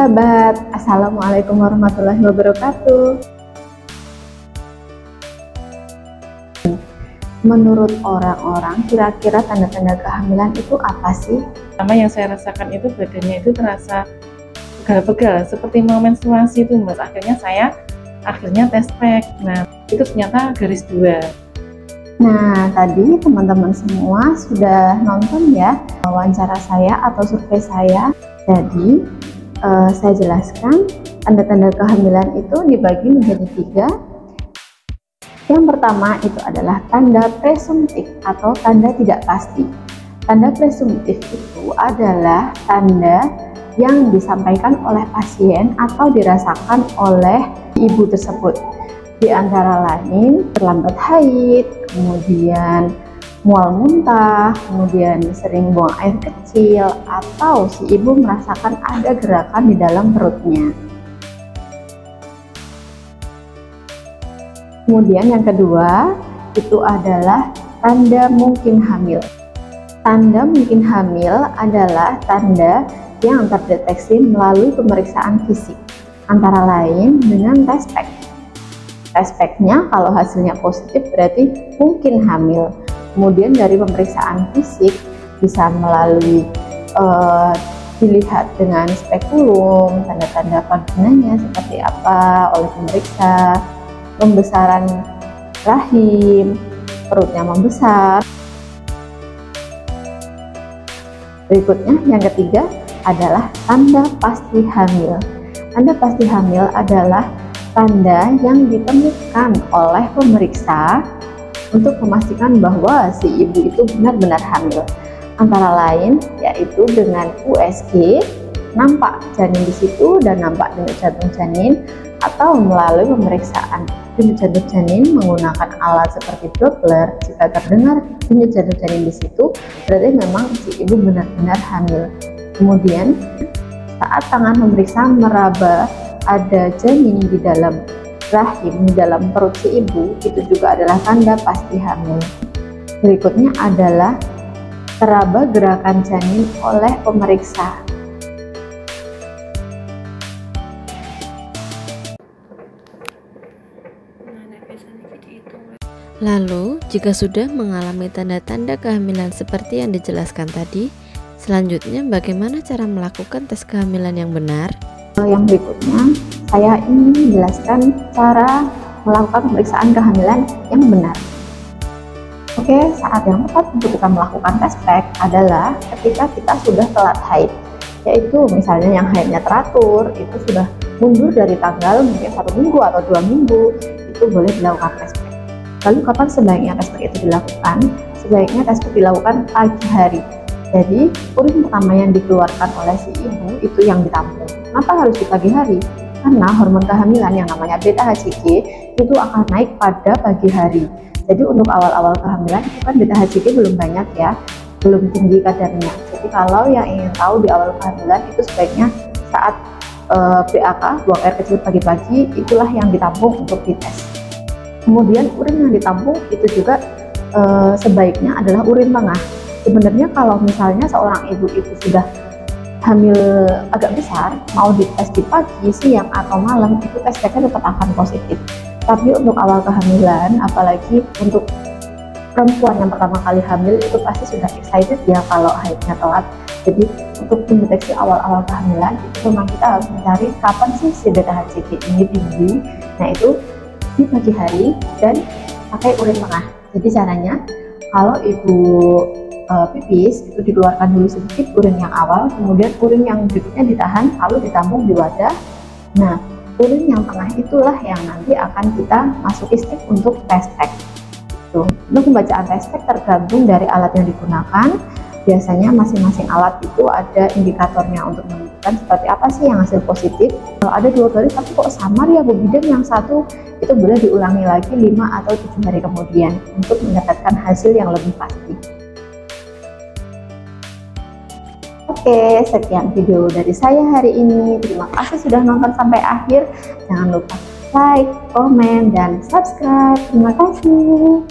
sahabat, Assalamualaikum warahmatullahi wabarakatuh. Menurut orang-orang, kira-kira tanda-tanda kehamilan itu apa sih? Pertama yang saya rasakan itu badannya itu terasa pegal-pegal, seperti mau menstruasi itu Mas. Saya akhirnya tes pack. Nah, itu ternyata garis 2. Nah, tadi teman-teman semua sudah nonton ya wawancara saya atau survei saya. Jadi, saya jelaskan tanda-tanda kehamilan itu dibagi menjadi 3. Yang pertama itu adalah tanda presumtif atau tanda tidak pasti. Tanda presumtif itu adalah tanda yang disampaikan oleh pasien atau dirasakan oleh ibu tersebut. Di antara lain terlambat haid, kemudian mual muntah, kemudian sering buang air kecil, atau si ibu merasakan ada gerakan di dalam perutnya. Kemudian yang kedua itu adalah tanda mungkin hamil. Tanda mungkin hamil adalah tanda yang terdeteksi melalui pemeriksaan fisik, antara lain dengan tes pack. Tes pack-nya kalau hasilnya positif berarti mungkin hamil. Kemudian dari pemeriksaan fisik bisa melalui dilihat dengan spekulum, tanda-tanda vaginanya seperti apa oleh pemeriksa, pembesaran rahim, perutnya membesar. Berikutnya yang ketiga adalah tanda pasti hamil. Tanda pasti hamil adalah tanda yang ditemukan oleh pemeriksa untuk memastikan bahwa si ibu itu benar-benar hamil. Antara lain yaitu dengan USG, nampak janin di situ dan nampak denyut jantung janin, atau melalui pemeriksaan denyut jantung janin menggunakan alat seperti Doppler. Jika terdengar denyut jantung janin di situ, berarti memang si ibu benar-benar hamil. Kemudian saat tangan pemeriksa meraba ada janin di dalam rahim, di dalam perut si ibu, itu juga adalah tanda pasti hamil. Berikutnya adalah teraba gerakan janin oleh pemeriksa. Lalu, jika sudah mengalami tanda-tanda kehamilan seperti yang dijelaskan tadi, selanjutnya bagaimana cara melakukan tes kehamilan yang benar? Yang berikutnya, saya ingin menjelaskan cara melakukan pemeriksaan kehamilan yang benar. Oke, saat yang tepat untuk kita melakukan tes pack adalah ketika kita sudah telat haid, yaitu misalnya yang haidnya teratur, itu sudah mundur dari tanggal mungkin 1 minggu atau 2 minggu, itu boleh dilakukan tes pack. Lalu kapan sebaiknya tes pack itu dilakukan? Sebaiknya tes pack dilakukan pagi hari. Jadi urin pertama yang dikeluarkan oleh si ibu itu yang ditampung. Kenapa harus di pagi hari? Karena hormon kehamilan yang namanya beta-HCG itu akan naik pada pagi hari. Jadi untuk awal-awal kehamilan itu kan beta-HCG belum banyak ya, belum tinggi kadarnya. Jadi kalau yang ingin tahu di awal kehamilan itu sebaiknya saat BAK, buang air kecil pagi-pagi, itulah yang ditampung untuk dites. Kemudian urin yang ditampung itu juga sebaiknya adalah urin tengah. Sebenarnya kalau misalnya seorang ibu itu sudah hamil agak besar, mau dites di pagi, siang, atau malam, itu tes packnya tetap akan positif. Tapi untuk awal kehamilan, apalagi untuk perempuan yang pertama kali hamil, itu pasti sudah excited ya kalau haidnya telat. Jadi untuk mendeteksi awal-awal kehamilan, itu memang kita harus mencari kapan sih si beta-HCG ini tinggi. Nah itu di pagi hari dan pakai urin tengah. Jadi caranya, kalau ibu pipis itu dikeluarkan dulu sedikit urin yang awal, kemudian urin yang berikutnya ditahan lalu ditampung di wadah. Nah, urin yang tengah itulah yang nanti akan kita masuki stick untuk tes pack. Untuk pembacaan tes pack tergantung dari alat yang digunakan. Biasanya masing-masing alat itu ada indikatornya untuk menentukan seperti apa sih yang hasil positif. Kalau ada 2 garis tapi kok samar ya Bu Bidan, yang satu itu boleh diulangi lagi 5 atau 7 hari kemudian untuk mendapatkan hasil yang lebih pasti. Oke, sekian video dari saya hari ini. Terima kasih sudah nonton sampai akhir. Jangan lupa like, komen, dan subscribe. Terima kasih.